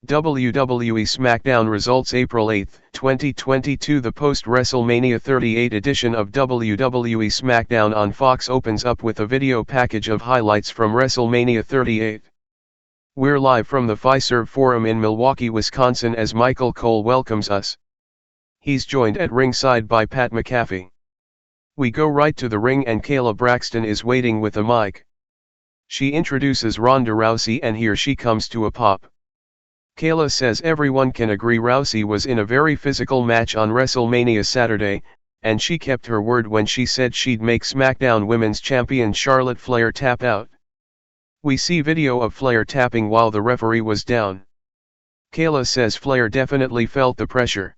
WWE SmackDown Results April 8, 2022. The post-WrestleMania 38 edition of WWE SmackDown on Fox opens up with a video package of highlights from WrestleMania 38. We're live from the Fiserv Forum in Milwaukee, Wisconsin as Michael Cole welcomes us. He's joined at ringside by Pat McAfee. We go right to the ring and Kayla Braxton is waiting with a mic. She introduces Ronda Rousey and here she comes to a pop. Kayla says everyone can agree Rousey was in a very physical match on WrestleMania Saturday, and she kept her word when she said she'd make SmackDown Women's Champion Charlotte Flair tap out. We see video of Flair tapping while the referee was down. Kayla says Flair definitely felt the pressure.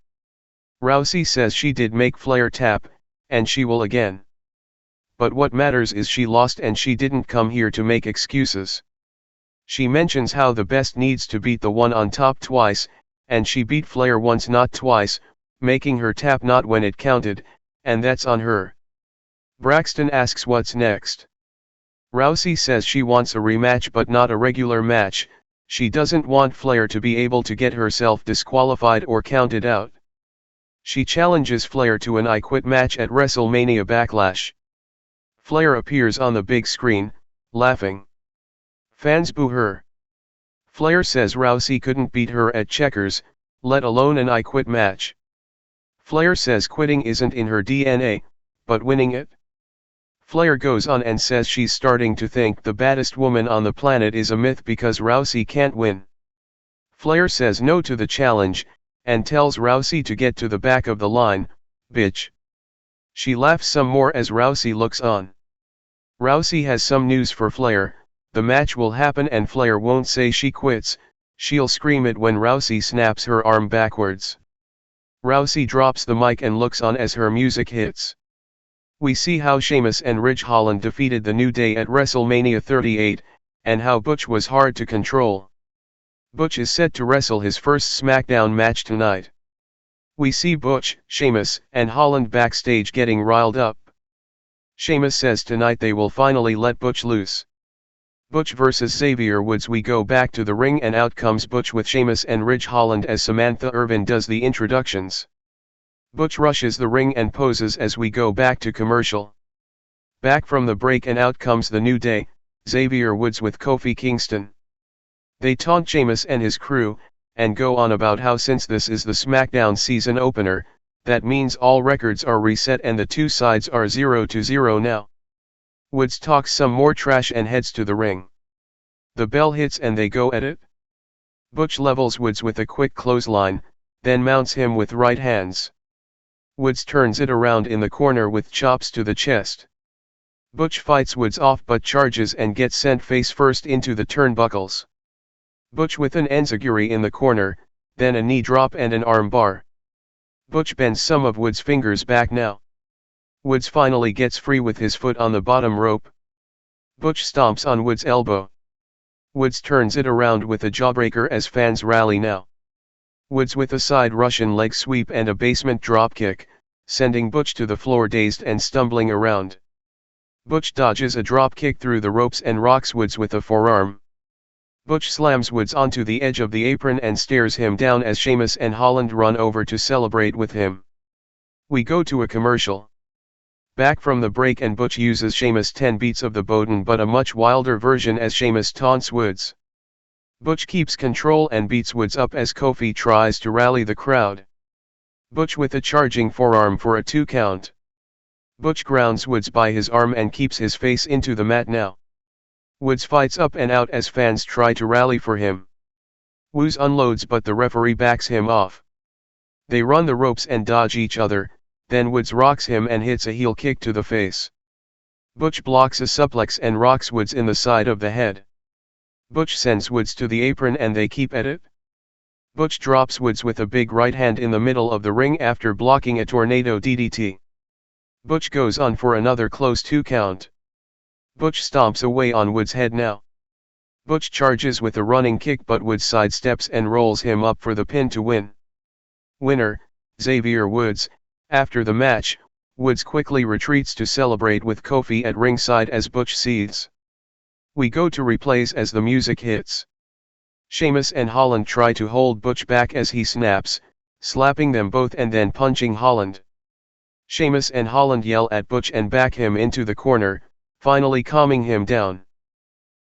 Rousey says she did make Flair tap, and she will again. But what matters is she lost and she didn't come here to make excuses. She mentions how the best needs to beat the one on top twice, and she beat Flair once not twice, making her tap not when it counted, and that's on her. Braxton asks what's next. Rousey says she wants a rematch but not a regular match. She doesn't want Flair to be able to get herself disqualified or counted out. She challenges Flair to an I Quit match at WrestleMania Backlash. Flair appears on the big screen, laughing. Fans boo her. Flair says Rousey couldn't beat her at checkers, let alone an I Quit match. Flair says quitting isn't in her DNA, but winning it. Flair goes on and says she's starting to think the baddest woman on the planet is a myth because Rousey can't win. Flair says no to the challenge, and tells Rousey to get to the back of the line, bitch. She laughs some more as Rousey looks on. Rousey has some news for Flair. The match will happen and Flair won't say she quits, she'll scream it when Rousey snaps her arm backwards. Rousey drops the mic and looks on as her music hits. We see how Sheamus and Ridge Holland defeated the New Day at WrestleMania 38, and how Butch was hard to control. Butch is set to wrestle his first SmackDown match tonight. We see Butch, Sheamus, and Holland backstage getting riled up. Sheamus says tonight they will finally let Butch loose. Butch vs Xavier Woods. We go back to the ring and out comes Butch with Sheamus and Ridge Holland as Samantha Irvin does the introductions. Butch rushes the ring and poses as we go back to commercial. Back from the break and out comes the New Day, Xavier Woods with Kofi Kingston. They taunt Sheamus and his crew, and go on about how since this is the SmackDown season opener, that means all records are reset and the two sides are 0-0 now. Woods talks some more trash and heads to the ring. The bell hits and they go at it. Butch levels Woods with a quick clothesline, then mounts him with right hands. Woods turns it around in the corner with chops to the chest. Butch fights Woods off but charges and gets sent face first into the turnbuckles. Butch with an enziguri in the corner, then a knee drop and an arm bar. Butch bends some of Woods' fingers back now. Woods finally gets free with his foot on the bottom rope. Butch stomps on Woods' elbow. Woods turns it around with a jawbreaker as fans rally now. Woods with a side Russian leg sweep and a basement dropkick, sending Butch to the floor dazed and stumbling around. Butch dodges a dropkick through the ropes and rocks Woods with a forearm. Butch slams Woods onto the edge of the apron and stares him down as Sheamus and Holland run over to celebrate with him. We go to a commercial. Back from the break and Butch uses Sheamus' 10 beats of the Bowden but a much wilder version as Sheamus taunts Woods. Butch keeps control and beats Woods up as Kofi tries to rally the crowd. Butch with a charging forearm for a 2 count. Butch grounds Woods by his arm and keeps his face into the mat now. Woods fights up and out as fans try to rally for him. Woods unloads but the referee backs him off. They run the ropes and dodge each other, then Woods rocks him and hits a heel kick to the face. Butch blocks a suplex and rocks Woods in the side of the head. Butch sends Woods to the apron and they keep at it. Butch drops Woods with a big right hand in the middle of the ring after blocking a tornado DDT. Butch goes on for another close 2 count. Butch stomps away on Woods' head now. Butch charges with a running kick but Woods sidesteps and rolls him up for the pin to win. Winner, Xavier Woods. After the match, Woods quickly retreats to celebrate with Kofi at ringside as Butch seethes. We go to replays as the music hits. Sheamus and Holland try to hold Butch back as he snaps, slapping them both and then punching Holland. Sheamus and Holland yell at Butch and back him into the corner, finally calming him down.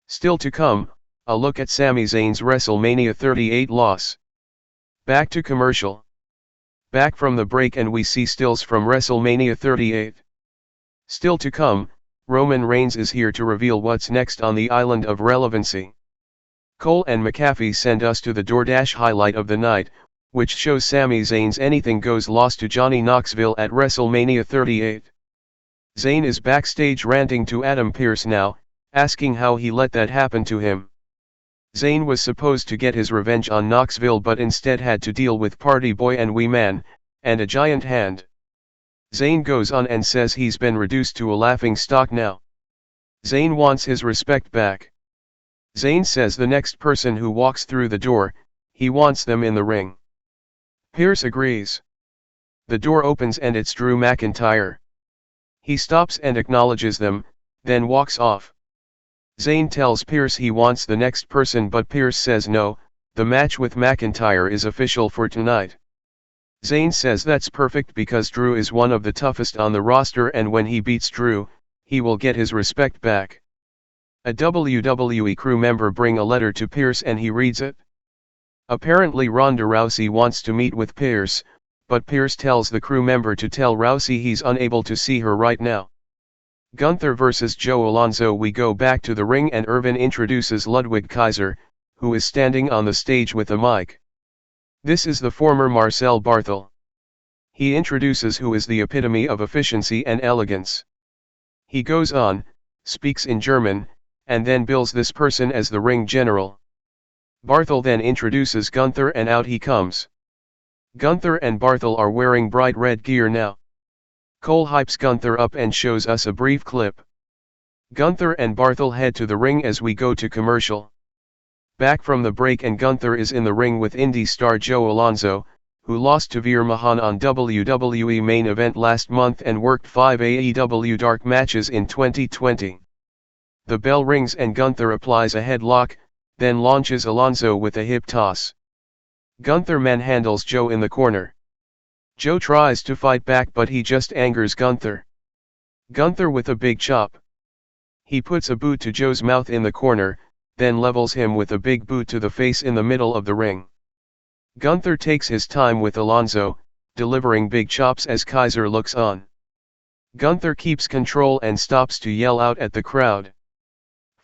Still to come, a look at Sami Zayn's WrestleMania 38 loss. Back to commercial. Back from the break and we see stills from WrestleMania 38. Still to come, Roman Reigns is here to reveal what's next on the island of relevancy. Cole and McAfee send us to the DoorDash highlight of the night, which shows Sami Zayn's Anything Goes loss to Johnny Knoxville at WrestleMania 38. Zayn is backstage ranting to Adam Pearce now, asking how he let that happen to him. Zayn was supposed to get his revenge on Knoxville but instead had to deal with Party Boy and Wee Man, and a giant hand. Zayn goes on and says he's been reduced to a laughing stock now. Zayn wants his respect back. Zayn says the next person who walks through the door, he wants them in the ring. Pearce agrees. The door opens and it's Drew McIntyre. He stops and acknowledges them, then walks off. Zayn tells Pearce he wants the next person but Pearce says no, the match with McIntyre is official for tonight. Zayn says that's perfect because Drew is one of the toughest on the roster and when he beats Drew, he will get his respect back. A WWE crew member brings a letter to Pearce and he reads it. Apparently Ronda Rousey wants to meet with Pearce, but Pearce tells the crew member to tell Rousey he's unable to see her right now. Gunther vs. Joe Alonzo. We go back to the ring and Irvin introduces Ludwig Kaiser, who is standing on the stage with a mic. This is the former Marcel Barthel. He introduces who is the epitome of efficiency and elegance. He goes on, speaks in German, and then bills this person as the ring general. Barthel then introduces Gunther and out he comes. Gunther and Barthel are wearing bright red gear now. Cole hypes Gunther up and shows us a brief clip. Gunther and Barthel head to the ring as we go to commercial. Back from the break and Gunther is in the ring with indie star Joe Alonzo, who lost to Veer Mahan on WWE main event last month and worked 5 AEW dark matches in 2020. The bell rings and Gunther applies a headlock, then launches Alonzo with a hip toss. Gunther manhandles Joe in the corner. Joe tries to fight back but he just angers Gunther. Gunther with a big chop. He puts a boot to Joe's mouth in the corner, then levels him with a big boot to the face in the middle of the ring. Gunther takes his time with Alonzo, delivering big chops as Kaiser looks on. Gunther keeps control and stops to yell out at the crowd.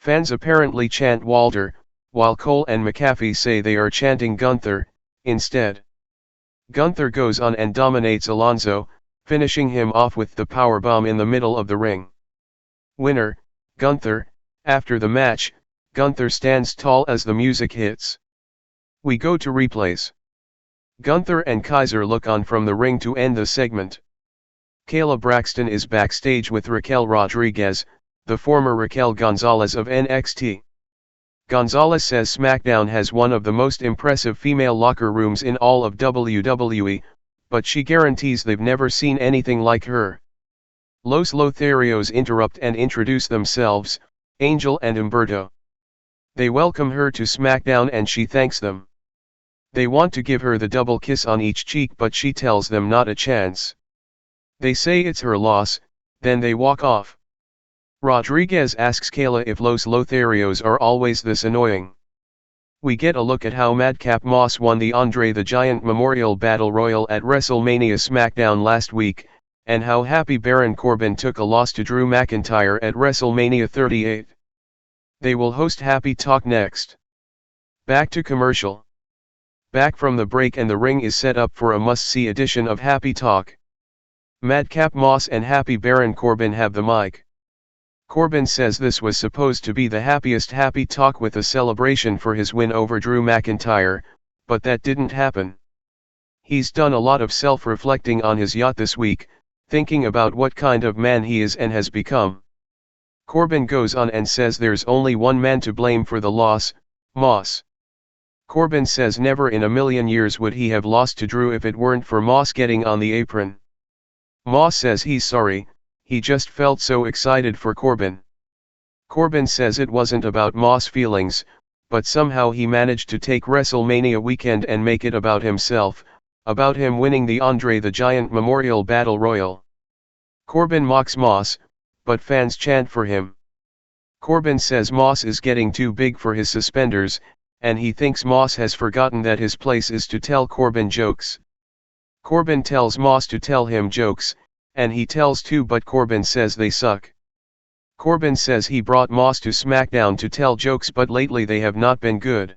Fans apparently chant Walter, while Cole and McAfee say they are chanting Gunther, instead. Gunther goes on and dominates Alonzo, finishing him off with the powerbomb in the middle of the ring. Winner, Gunther. After the match, Gunther stands tall as the music hits. We go to replays. Gunther and Kaiser look on from the ring to end the segment. Kayla Braxton is backstage with Raquel Rodriguez, the former Raquel Gonzalez of NXT. Gonzalez says SmackDown has one of the most impressive female locker rooms in all of WWE, but she guarantees they've never seen anything like her. Los Lotharios interrupt and introduce themselves, Angel and Humberto. They welcome her to SmackDown and she thanks them. They want to give her the double kiss on each cheek but she tells them not a chance. They say it's her loss, then they walk off. Rodriguez asks Kayla if Los Lotharios are always this annoying. We get a look at how Madcap Moss won the Andre the Giant Memorial Battle Royal at WrestleMania SmackDown last week, and how Happy Baron Corbin took a loss to Drew McIntyre at WrestleMania 38. They will host Happy Talk next. Back to commercial. Back from the break and the ring is set up for a must-see edition of Happy Talk. Madcap Moss and Happy Baron Corbin have the mic. Corbin says this was supposed to be the happiest Happy Talk with a celebration for his win over Drew McIntyre, but that didn't happen. He's done a lot of self-reflecting on his yacht this week, thinking about what kind of man he is and has become. Corbin goes on and says there's only one man to blame for the loss, Moss. Corbin says never in a million years would he have lost to Drew if it weren't for Moss getting on the apron. Moss says he's sorry, he just felt so excited for Corbin. Corbin says it wasn't about Moss' feelings, but somehow he managed to take WrestleMania weekend and make it about himself, about him winning the Andre the Giant Memorial Battle Royal. Corbin mocks Moss, but fans chant for him. Corbin says Moss is getting too big for his suspenders, and he thinks Moss has forgotten that his place is to tell Corbin jokes. Corbin tells Moss to tell him jokes, and he tells too, but Corbin says they suck. Corbin says he brought Moss to SmackDown to tell jokes, but lately they have not been good.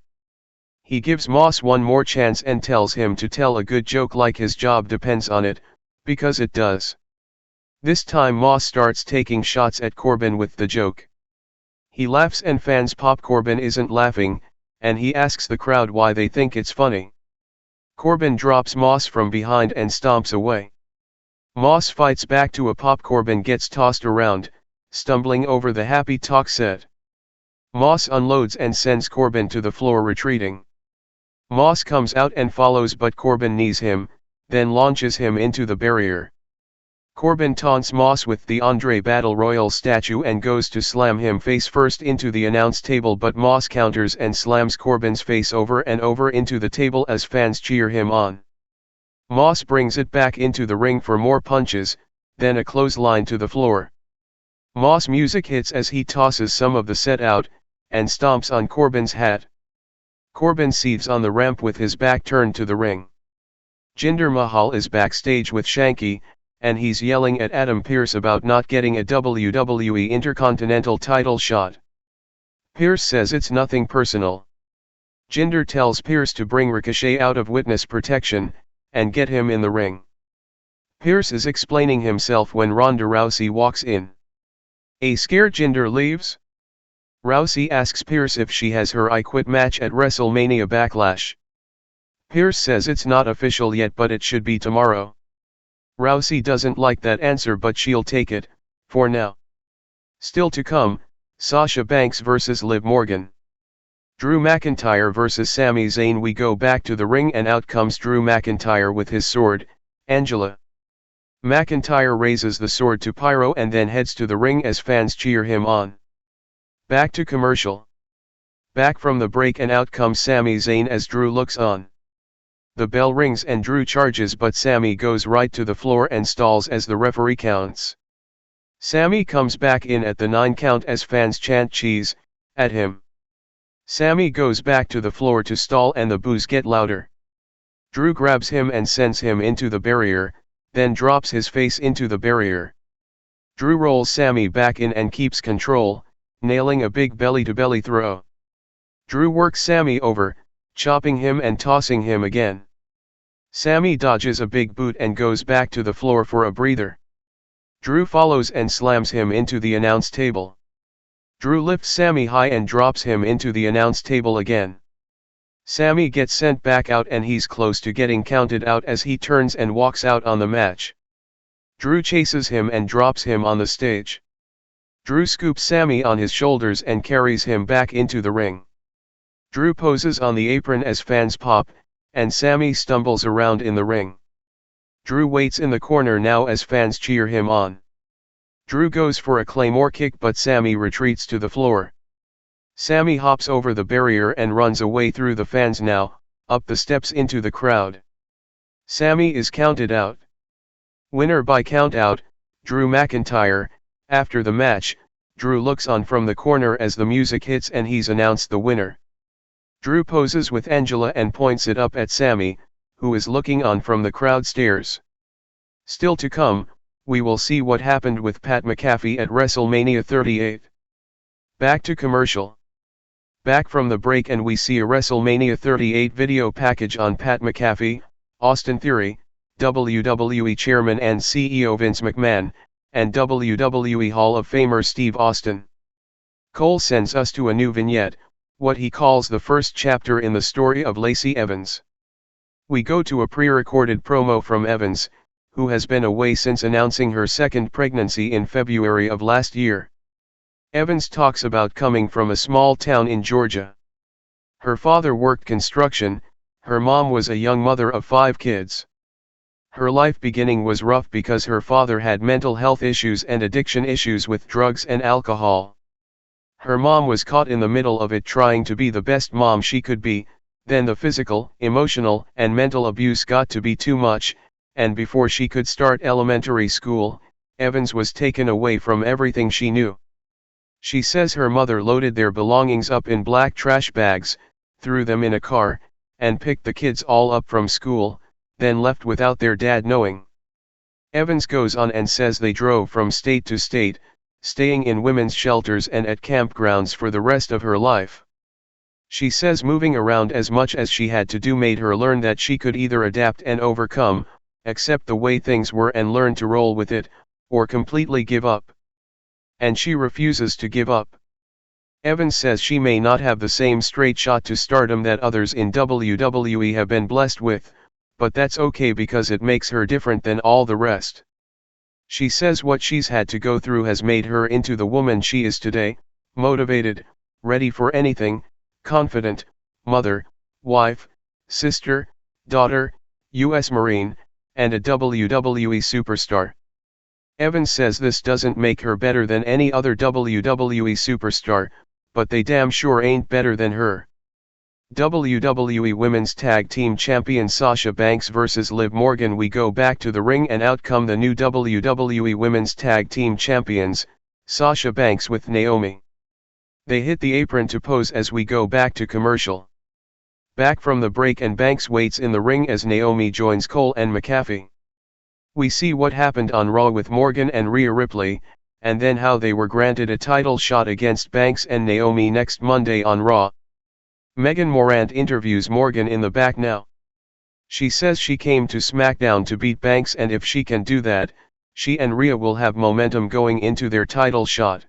He gives Moss one more chance and tells him to tell a good joke like his job depends on it, because it does. This time Moss starts taking shots at Corbin with the joke. He laughs and fans pop. Corbin isn't laughing, and he asks the crowd why they think it's funny. Corbin drops Moss from behind and stomps away. Moss fights back to a pop. Corbin gets tossed around, stumbling over the Happy Talk set. Moss unloads and sends Corbin to the floor, retreating. Moss comes out and follows, but Corbin knees him, then launches him into the barrier. Corbin taunts Moss with the Andre Battle Royal statue and goes to slam him face first into the announce table, but Moss counters and slams Corbin's face over and over into the table as fans cheer him on. Moss brings it back into the ring for more punches, then a clothesline to the floor. Moss music hits as he tosses some of the set out, and stomps on Corbin's hat. Corbin seethes on the ramp with his back turned to the ring. Jinder Mahal is backstage with Shanky, and he's yelling at Adam Pearce about not getting a WWE Intercontinental title shot. Pearce says it's nothing personal. Jinder tells Pearce to bring Ricochet out of witness protection, and get him in the ring. Pearce is explaining himself when Ronda Rousey walks in. A scared Jinder leaves. Rousey asks Pearce if she has her I Quit match at WrestleMania Backlash. Pearce says it's not official yet, but it should be tomorrow. Rousey doesn't like that answer, but she'll take it, for now. Still to come, Sasha Banks vs Liv Morgan. Drew McIntyre vs Sami Zayn. We go back to the ring and out comes Drew McIntyre with his sword, Angela. McIntyre raises the sword to pyro and then heads to the ring as fans cheer him on. Back to commercial. Back from the break and out comes Sami Zayn as Drew looks on. The bell rings and Drew charges, but Sami goes right to the floor and stalls as the referee counts. Sami comes back in at the 9 count as fans chant cheese at him. Sami goes back to the floor to stall and the boos get louder. Drew grabs him and sends him into the barrier, then drops his face into the barrier. Drew rolls Sami back in and keeps control, nailing a big belly-to-belly throw. Drew works Sami over, chopping him and tossing him again. Sami dodges a big boot and goes back to the floor for a breather. Drew follows and slams him into the announce table. Drew lifts Sami high and drops him into the announce table again. Sami gets sent back out and he's close to getting counted out as he turns and walks out on the match. Drew chases him and drops him on the stage. Drew scoops Sami on his shoulders and carries him back into the ring. Drew poses on the apron as fans pop, and Sami stumbles around in the ring. Drew waits in the corner now as fans cheer him on. Drew goes for a Claymore kick, but Sami retreats to the floor. Sami hops over the barrier and runs away through the fans now, up the steps into the crowd. Sami is counted out. Winner by count out, Drew McIntyre. After the match, Drew looks on from the corner as the music hits and he's announced the winner. Drew poses with Angela and points it up at Sami, who is looking on from the crowd stairs. Still to come, we will see what happened with Pat McAfee at WrestleMania 38. Back to commercial. Back from the break and we see a WrestleMania 38 video package on Pat McAfee, Austin Theory, WWE Chairman and CEO Vince McMahon, and WWE Hall of Famer Steve Austin. Cole sends us to a new vignette, what he calls the first chapter in the story of Lacey Evans. We go to a pre-recorded promo from Evans, who has been away since announcing her second pregnancy in February of last year. Evans talks about coming from a small town in Georgia. Her father worked construction, her mom was a young mother of 5 kids. Her life beginning was rough because her father had mental health issues and addiction issues with drugs and alcohol. Her mom was caught in the middle of it trying to be the best mom she could be, then the physical, emotional, and mental abuse got to be too much, and before she could start elementary school, Evans was taken away from everything she knew. She says her mother loaded their belongings up in black trash bags, threw them in a car, and picked the kids all up from school, then left without their dad knowing. Evans goes on and says they drove from state to state, staying in women's shelters and at campgrounds for the rest of her life. She says moving around as much as she had to do made her learn that she could either adapt and overcome, accept the way things were and learn to roll with it, or completely give up. And she refuses to give up. Evans says she may not have the same straight shot to stardom that others in WWE have been blessed with, but that's okay because it makes her different than all the rest. She says what she's had to go through has made her into the woman she is today, motivated, ready for anything, confident, mother, wife, sister, daughter, U.S. Marine, and a WWE superstar. Evans says this doesn't make her better than any other WWE superstar, but they damn sure ain't better than her. WWE Women's Tag Team Champion Sasha Banks vs Liv Morgan. We go back to the ring and out come the new WWE Women's Tag Team Champions, Sasha Banks with Naomi. They hit the apron to pose as we go back to commercial. Back from the break and Banks waits in the ring as Naomi joins Cole and McAfee. We see what happened on Raw with Morgan and Rhea Ripley, and then how they were granted a title shot against Banks and Naomi next Monday on Raw. Megan Morant interviews Morgan in the back now. She says she came to SmackDown to beat Banks, and if she can do that, she and Rhea will have momentum going into their title shot.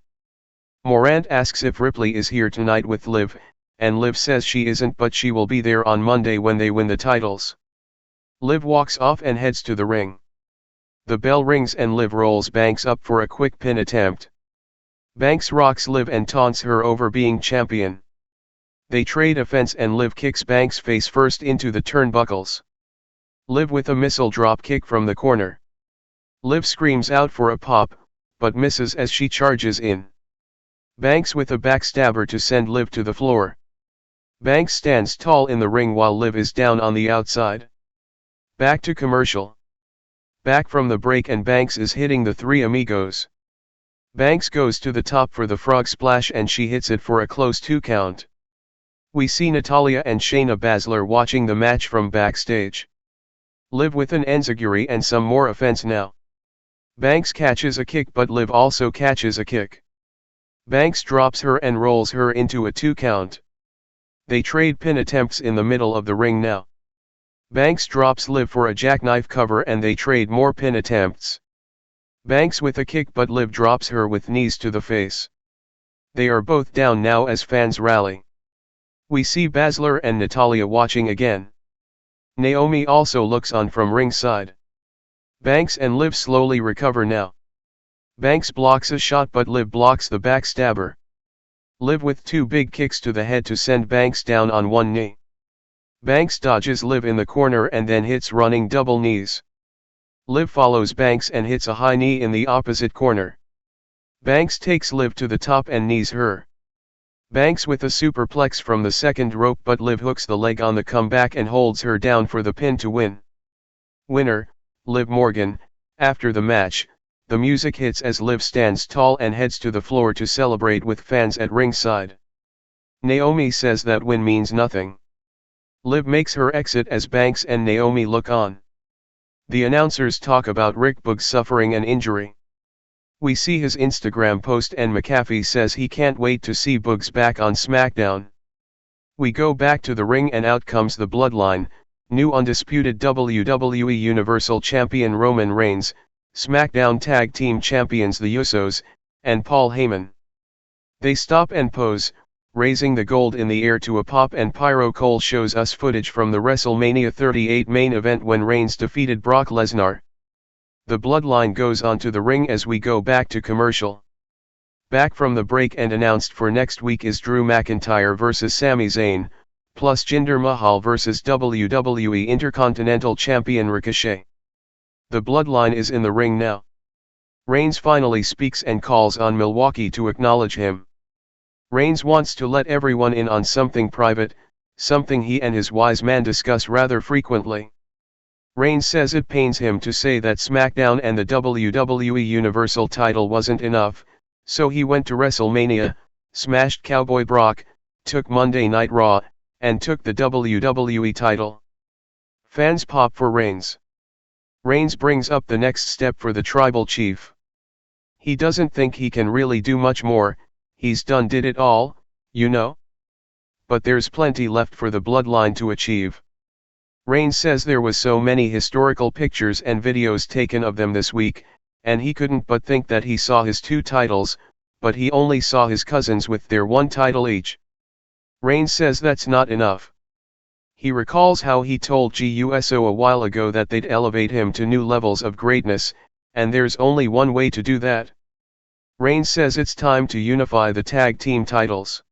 Morant asks if Ripley is here tonight with Liv, and Liv says she isn't, but she will be there on Monday when they win the titles. Liv walks off and heads to the ring. The bell rings and Liv rolls Banks up for a quick pin attempt. Banks rocks Liv and taunts her over being champion. They trade offense and Liv kicks Banks face first into the turnbuckles. Liv with a missile drop kick from the corner. Liv screams out for a pop, but misses as she charges in. Banks with a backstabber to send Liv to the floor. Banks stands tall in the ring while Liv is down on the outside. Back to commercial. Back from the break and Banks is hitting the Three Amigos. Banks goes to the top for the frog splash and she hits it for a close 2 count. We see Natalya and Shayna Baszler watching the match from backstage. Liv with an enziguri and some more offense now. Banks catches a kick but Liv also catches a kick. Banks drops her and rolls her into a 2 count. They trade pin attempts in the middle of the ring now. Banks drops Liv for a jackknife cover and they trade more pin attempts. Banks with a kick but Liv drops her with knees to the face. They are both down now as fans rally. We see Baszler and Natalya watching again. Naomi also looks on from ringside. Banks and Liv slowly recover now. Banks blocks a shot but Liv blocks the backstabber. Liv with 2 big kicks to the head to send Banks down on one knee. Banks dodges Liv in the corner and then hits running double knees. Liv follows Banks and hits a high knee in the opposite corner. Banks takes Liv to the top and knees her. Banks with a superplex from the second rope but Liv hooks the leg on the comeback and holds her down for the pin to win. Winner, Liv Morgan. After the match, the music hits as Liv stands tall and heads to the floor to celebrate with fans at ringside. Naomi says that win means nothing. Liv makes her exit as Banks and Naomi look on. The announcers talk about Rick Boogs suffering an injury. We see his Instagram post and McAfee says he can't wait to see Boogs back on SmackDown. We go back to the ring and out comes the Bloodline, new undisputed WWE Universal Champion Roman Reigns, SmackDown Tag Team Champions the Usos, and Paul Heyman. They stop and pose, raising the gold in the air to a pop, and Pyro Cole shows us footage from the WrestleMania 38 main event when Reigns defeated Brock Lesnar. The Bloodline goes onto the ring as we go back to commercial. Back from the break and announced for next week is Drew McIntyre vs Sami Zayn, plus Jinder Mahal vs WWE Intercontinental Champion Ricochet. The Bloodline is in the ring now. Reigns finally speaks and calls on Milwaukee to acknowledge him. Reigns wants to let everyone in on something private, something he and his wise man discuss rather frequently. Reigns says it pains him to say that SmackDown and the WWE Universal title wasn't enough, so he went to WrestleMania, smashed Cowboy Brock, took Monday Night Raw, and took the WWE title. Fans pop for Reigns. Reigns brings up the next step for the tribal chief. He doesn't think he can really do much more, he's did it all, you know? But there's plenty left for the bloodline to achieve. Reigns says there was so many historical pictures and videos taken of them this week, and he couldn't but think that he saw his 2 titles, but he only saw his cousins with their 1 title each. Reigns says that's not enough. He recalls how he told GUSO a while ago that they'd elevate him to new levels of greatness, and there's only one way to do that. Reigns says it's time to unify the tag team titles.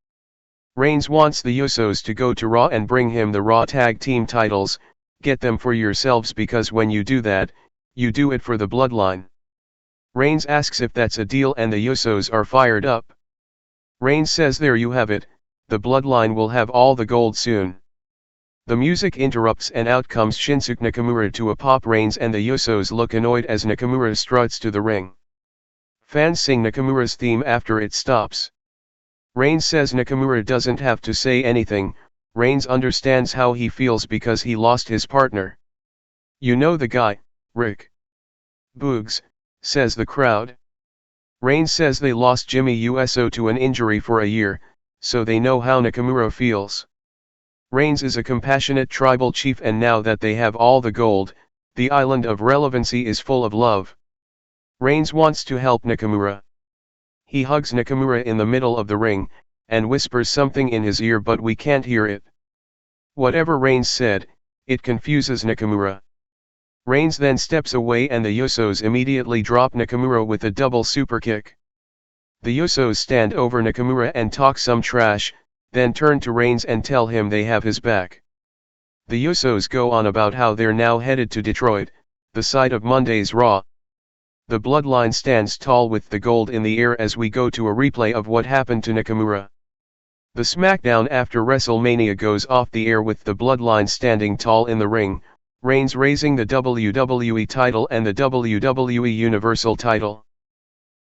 Reigns wants the Usos to go to Raw and bring him the Raw tag team titles. Get them for yourselves, because when you do that, you do it for the bloodline. Reigns asks if that's a deal, and the Usos are fired up. Reigns says there you have it, the bloodline will have all the gold soon. The music interrupts and out comes Shinsuke Nakamura to a pop. Reigns and the Usos look annoyed as Nakamura struts to the ring. Fans sing Nakamura's theme after it stops. Reigns says Nakamura doesn't have to say anything. Reigns understands how he feels because he lost his partner. You know the guy, Rick Boogs, says the crowd. Reigns says they lost Jimmy Uso to an injury for a year, so they know how Nakamura feels. Reigns is a compassionate tribal chief, and now that they have all the gold, the island of relevancy is full of love. Reigns wants to help Nakamura. He hugs Nakamura in the middle of the ring, and whispers something in his ear, but we can't hear it. Whatever Reigns said, it confuses Nakamura. Reigns then steps away and the Usos immediately drop Nakamura with a double superkick. The Usos stand over Nakamura and talk some trash, then turn to Reigns and tell him they have his back. The Usos go on about how they're now headed to Detroit, the site of Monday's Raw. The bloodline stands tall with the gold in the air as we go to a replay of what happened to Nakamura. The SmackDown after WrestleMania goes off the air with the bloodline standing tall in the ring, Reigns raising the WWE title and the WWE Universal title.